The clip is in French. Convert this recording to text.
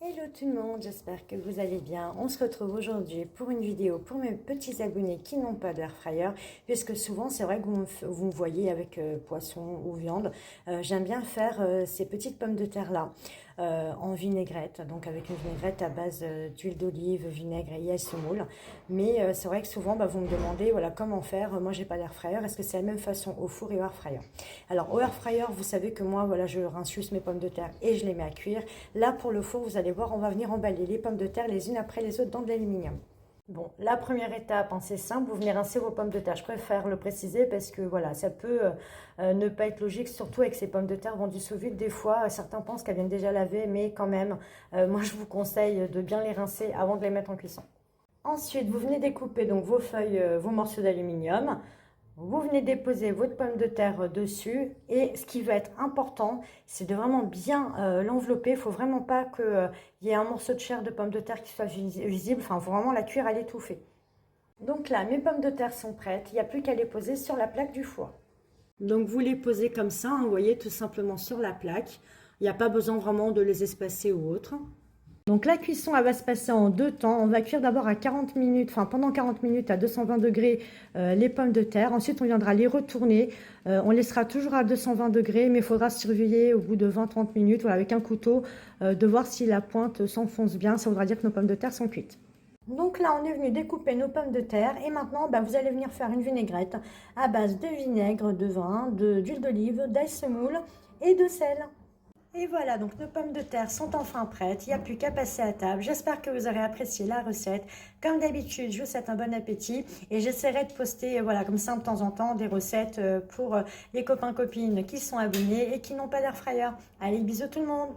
Hello tout le monde, j'espère que vous allez bien. On se retrouve aujourd'hui pour une vidéo pour mes petits abonnés qui n'ont pas d'air fryer, puisque souvent c'est vrai que vous me voyez avec poisson ou viande. J'aime bien faire ces petites pommes de terre là en vinaigrette, donc avec une vinaigrette à base d'huile d'olive, vinaigre et ail semoule. Mais c'est vrai que souvent vous me demandez voilà, comment faire. Moi j'ai pas d'air fryer, est-ce que c'est la même façon au four et au air fryer? Alors au air fryer, vous savez que moi voilà, je rince juste mes pommes de terre et je les mets à cuire. Là pour le four, vous allez voir, on va venir emballer les pommes de terre les unes après les autres dans de l'aluminium. Bon, la première étape, hein, c'est simple, vous venez rincer vos pommes de terre. Je préfère le préciser parce que voilà, ça peut ne pas être logique, surtout avec ces pommes de terre vendues sous vide. Des fois, certains pensent qu'elles viennent déjà lavées, mais quand même, moi je vous conseille de bien les rincer avant de les mettre en cuisson. Ensuite, vous venez découper donc vos feuilles, vos morceaux d'aluminium. Vous venez déposer votre pomme de terre dessus et ce qui va être important, c'est de vraiment bien l'envelopper. Il ne faut vraiment pas qu'il y ait un morceau de chair de pomme de terre qui soit visible. Enfin, il faut vraiment la cuire à l'étouffer. Donc là, mes pommes de terre sont prêtes. Il n'y a plus qu'à les poser sur la plaque du four. Donc vous les posez comme ça, hein, vous voyez, tout simplement sur la plaque. Il n'y a pas besoin vraiment de les espacer ou autre. Donc la cuisson, elle va se passer en deux temps. On va cuire d'abord à 40 minutes, enfin pendant 40 minutes à 220 degrés les pommes de terre. Ensuite, on viendra les retourner. On laissera toujours à 220 degrés, mais il faudra surveiller au bout de 20-30 minutes, voilà, avec un couteau, de voir si la pointe s'enfonce bien. Ça voudra dire que nos pommes de terre sont cuites. Donc là, on est venu découper nos pommes de terre et maintenant, vous allez venir faire une vinaigrette à base de vinaigre, de vin, d'huile d'olive, d'ail semoule et de sel. Et voilà, donc nos pommes de terre sont enfin prêtes, il n'y a plus qu'à passer à table. J'espère que vous aurez apprécié la recette. Comme d'habitude, je vous souhaite un bon appétit et j'essaierai de poster voilà, comme ça de temps en temps des recettes pour les copains-copines qui sont abonnés et qui n'ont pas d'air fryer. Allez, bisous tout le monde!